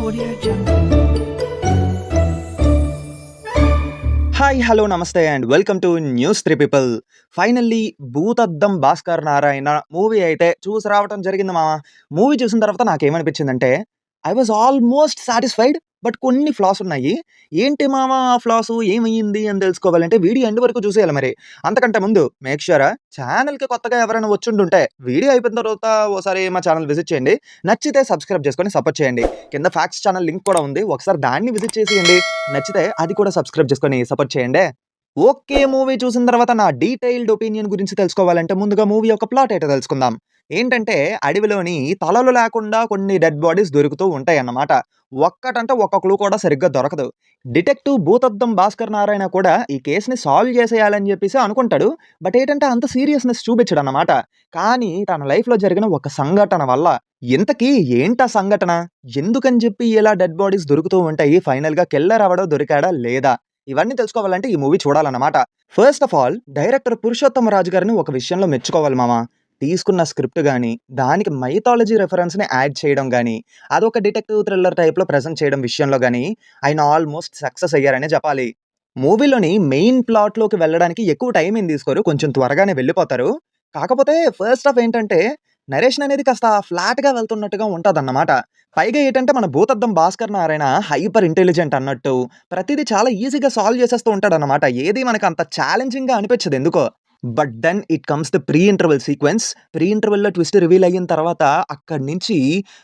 Audio Jungle. Hi hello నమస్తే and welcome to news three people. Finally Bhoothaddam Bhaskar Narayana movie అయితే చూసి రావటం జరిగింది మామ. మూవీ చూసిన తర్వాత నాకేమనిపించిందంటే I was almost satisfied. But కొన్ని ఫ్లాస్ ఉన్నాయి. ఏంటి మామ ఆ ఫ్లాసు ఏమయ్యింది అని తెలుసుకోవాలంటే వీడియో ఎండ్ వరకు చూసేయాలి. మరి అంతకంటే ముందు మేక్ ష్యూర్ ఛానల్కి కొత్తగా ఎవరైనా వచ్చుంటుంటే వీడియో అయిపోయిన తర్వాత ఓసారి మా ఛానల్ విజిట్ చేయండి. నచ్చితే సబ్స్క్రైబ్ చేసుకొని సపోర్ట్ చేయండి. కింద ఫ్యాక్ట్స్ ఛానల్ లింక్ కూడా ఉంది, ఒకసారి దాన్ని విజిట్ చేసేయండి. నచ్చితే అది కూడా సబ్స్క్రైబ్ చేసుకొని సపోర్ట్ చేయండి. ఓకే, మూవీ చూసిన తర్వాత నా డీటెయిల్డ్ ఒపీనియన్ గురించి తెలుసుకోవాలంటే ముందుగా మూవీ యొక్క ప్లాట్ అయితే తెలుసుకుందాం. ఏంటంటే అడవిలోని తలలు లేకుండా కొన్ని డెడ్ బాడీస్ దొరుకుతూ ఉంటాయన్నమాట. ఒక్కటంటే ఒక్క క్లూ కూడా సరిగ్గా దొరకదు. డిటెక్టివ్ భూతద్దం భాస్కర్ నారాయణ కూడా ఈ కేసుని సాల్వ్ చేసేయాలని చెప్పేసి అనుకుంటాడు. బట్ ఏంటంటే అంత సీరియస్నెస్ చూపించడు అన్నమాట. కానీ తన లైఫ్లో జరిగిన ఒక సంఘటన వల్ల ఇంతకీ ఏంటా సంఘటన, ఎందుకని చెప్పి ఇలా డెడ్ బాడీస్ దొరుకుతూ ఉంటాయి, ఫైనల్గా కిల్లర్ ఎవడో దొరికాడా లేదా, ఇవన్నీ తెలుసుకోవాలంటే ఈ మూవీ చూడాలన్నమాట. First of all director Purushottama Raju గారిని ఒక విషయంలో మెచ్చుకోవాలి మామ. తీసుకున్న స్క్రిప్ట్ కానీ దానికి మైథాలజీ రెఫరెన్స్ని యాడ్ చేయడం కానీ అదొక డిటెక్టివ్ థ్రిల్లర్ టైప్లో ప్రజెంట్ చేయడం విషయంలో కానీ ఆయన ఆల్మోస్ట్ సక్సెస్ అయ్యారనే చెప్పాలి. మూవీలోని మెయిన్ ప్లాట్లోకి వెళ్ళడానికి ఎక్కువ టైం ఏం తీసుకోరు, కొంచెం త్వరగానే వెళ్ళిపోతారు. కాకపోతే ఫస్ట్ హాఫ్ ఏంటంటే నరేషన్ అనేది కాస్త ఫ్లాట్గా వెళ్తున్నట్టుగా ఉంటుందన్నమాట. పైగా ఏంటంటే మన భూతద్దం భాస్కర్ నారాయణ హైపర్ ఇంటెలిజెంట్ అన్నట్టు ప్రతిదీ చాలా ఈజీగా సాల్వ్ చేసేస్తూ ఉంటాడన్నమాట. ఏది మనకు అంత ఛాలెంజింగ్గా అనిపించదు ఎందుకో. But then it comes the pre interval sequence. Pre ఇంటర్వెల్లో ట్విస్ట్ రివీల్ అయిన తర్వాత అక్కడి నుంచి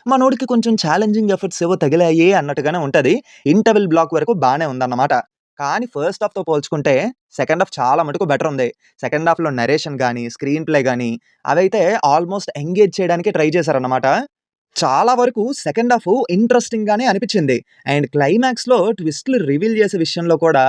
మనోడికి కొంచెం ఛాలెంజింగ్ ఎఫర్ట్స్ ఏవో తగిలాయి అన్నట్టుగానే ఉంటుంది. ఇంటర్వెల్ బ్లాక్ వరకు బాగానే ఉందన్నమాట. కానీ ఫస్ట్ హాఫ్తో పోల్చుకుంటే సెకండ్ హాఫ్ చాలా మటుకు బెటర్ ఉంది. సెకండ్ హాఫ్లో నరేషన్ కానీ స్క్రీన్ ప్లే కానీ అవైతే ఆల్మోస్ట్ ఎంగేజ్ చేయడానికి ట్రై చేశారన్నమాట. చాలా వరకు సెకండ్ హాఫ్ ఇంట్రెస్టింగ్గానే అనిపించింది. అండ్ క్లైమాక్స్లో ట్విస్ట్లు రివీల్ చేసే విషయంలో కూడా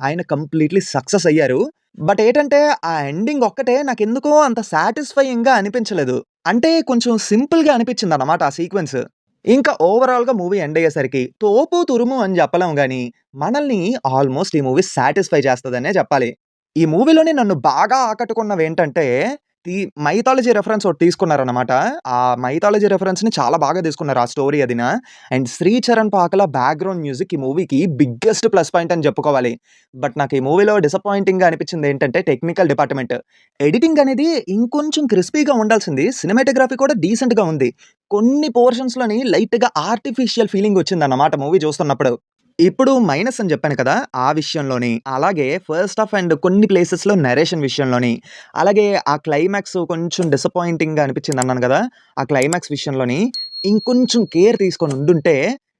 ఆయన కంప్లీట్లీ సక్సెస్ అయ్యారు. బట్ ఏంటంటే ఆ ఎండింగ్ ఒక్కటే నాకెందుకో అంత సాటిస్ఫైయింగ్గా అనిపించలేదు. అంటే కొంచెం సింపుల్గా అనిపించింది అన్నమాట ఆ సీక్వెన్స్. ఇంకా ఓవరాల్గా మూవీ ఎండ్ అయ్యేసరికి తోపు తురుము అని చెప్పలేం కానీ మనల్ని ఆల్మోస్ట్ ఈ మూవీ సాటిస్ఫై చేస్తుందనే చెప్పాలి. ఈ మూవీలోనే నన్ను బాగా ఆకట్టుకున్నవి ఏంటంటే మైథాలజీ రెఫరెన్స్ ఒకటి తీసుకున్నారనమాట. ఆ మైథాలజీ రెఫరెన్స్ని చాలా బాగా తీసుకున్నారు ఆ స్టోరీ అదిన. And Sricharan Pakala background music ఈ మూవీకి బిగ్గెస్ట్ ప్లస్ పాయింట్ అని చెప్పుకోవాలి. బట్ నాకు ఈ మూవీలో డిసప్పాయింటింగ్గా అనిపించింది ఏంటంటే టెక్నికల్ డిపార్ట్మెంట్. ఎడిటింగ్ అనేది ఇంకొంచెం క్రిస్పీగా ఉండాల్సింది. సినిమాటోగ్రఫీ కూడా డీసెంట్గా ఉంది. కొన్ని పోర్షన్స్లోని లైట్గా ఆర్టిఫిషియల్ ఫీలింగ్ వచ్చిందన్నమాట మూవీ చూస్తున్నప్పుడు. ఇప్పుడు మైనస్ అని చెప్పాను కదా, ఆ విషయంలోని అలాగే ఫస్ట్ హాఫ్ అండ్ కొన్ని ప్లేసెస్లో నరేషన్ విషయంలోని అలాగే ఆ క్లైమాక్స్ కొంచెం డిసప్పాయింటింగ్గా అనిపించింది అన్నాను కదా, ఆ క్లైమాక్స్ విషయంలోని ఇంకొంచెం కేర్ తీసుకొని ఉండుంటే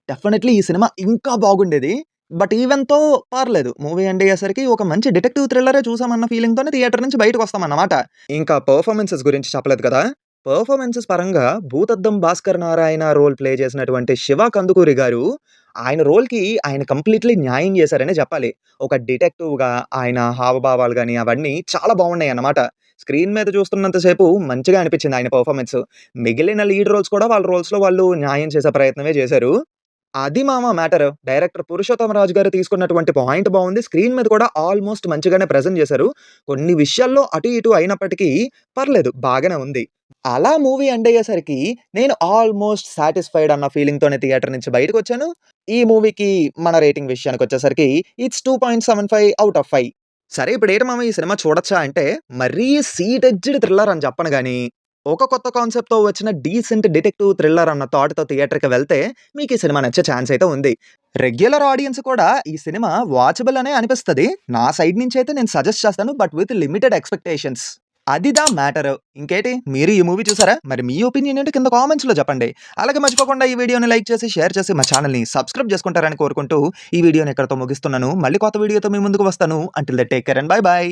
డెఫినెట్లీ ఈ సినిమా ఇంకా బాగుండేది. బట్ ఈవెన్తో పర్లేదు, మూవీ ఎండ్ అయ్యేసరికి ఒక మంచి డిటెక్టివ్ థ్రిల్లరే చూసామన్న ఫీలింగ్తోనే థియేటర్ నుంచి బయటకు వస్తామన్నమాట. ఇంకా పర్ఫార్మెన్సెస్ గురించి చెప్పలేదు కదా. పర్ఫార్మెన్సెస్ పరంగా భూతద్దం భాస్కర్ నారాయణ రోల్ ప్లే చేసినటువంటి శివ కందుకూరి గారు ఆయన రోల్‌కి ఆయన కంప్లీట్‌లీ న్యాయం చేశారనే చెప్పాలి. ఒక డిటెక్టివ్‌గా ఆయన హావభావాలు గాని అవన్నీ చాలా బాగున్నాయన్నమాట. స్క్రీన్ మీద చూస్తున్నంత సేపు మంచిగా అనిపించింది ఆయన పర్ఫార్మెన్స్. మిగిలిన లీడ్ రోల్స్ కూడా వాళ్ళ రోల్స్‌లో వాళ్ళు న్యాయం చేసే ప్రయత్నమే చేశారు. అది మామ మ్యాటర్. డైరెక్టర్ పురుషోత్తమ రాజు గారు తీసుకున్నటువంటి పాయింట్ బాగుంది. స్క్రీన్ మీద కూడా ఆల్మోస్ట్ మంచిగానే ప్రెజెంట్ చేశారు. కొన్ని విషయాల్లో అటు ఇటు అయినప్పటికీ పర్లేదు, బాగానే ఉంది. అలా మూవీ ఎండ్ అయ్యేసరికి నేను ఆల్మోస్ట్ సాటిస్ఫైడ్ అన్న ఫీలింగ్‌తోనే థియేటర్ నుంచి బయటకొచ్చాను. ఈ మూవీకి మన రేటింగ్ విషయానికొచ్చేసరికి ఇట్స్ 2.75 ఔట్ ఆఫ్ 5. సరే, ఇప్పుడేంటి మామ ఈ సినిమా చూడొచ్చా అంటే మరీ సీట్ ఎడ్జ్డ్ థ్రిల్లర్ అని చెప్పను గానీ, ఒక కొత్త కాన్సెప్ట్‌తో వచ్చిన డీసెంట్ డిటెక్టివ్ థ్రిల్లర్ అన్న థాట్‌తో థియేటర్‌కి వెళ్తే మీకు ఈ సినిమా నచ్చే ఛాన్స్ అయితే ఉంది. రెగ్యులర్ ఆడియన్స్ కూడా ఈ సినిమా వాచబుల్ అనే అనిపిస్తది. నా సైడ్ నుంచి అయితే నేను సజెస్ట్ చేస్తాను, బట్ విత్ లిమిటెడ్ ఎక్స్‌పెక్టేషన్స్. అది దా మ్యాటర్. ఇంకేంటి, మీరు ఈ మూవీ చూసారా? మరి మీ ఒపీనియన్ ఏంటో కింద కామెంట్స్‌లో చెప్పండి. అలాగే మర్చిపోకుండా ఈ వీడియోని లైక్ చేసి, షేర్ చేసి మా ఛానల్‌ని సబ్స్క్రైబ్ చేసుకుంటారని కోరుకుంటూ ఈ వీడియోని ఇక్కడితో ముగిస్తున్నాను. మళ్ళీ కొత్త వీడియోతో మీ ముందుకు వస్తాను. Until then take care and bye by.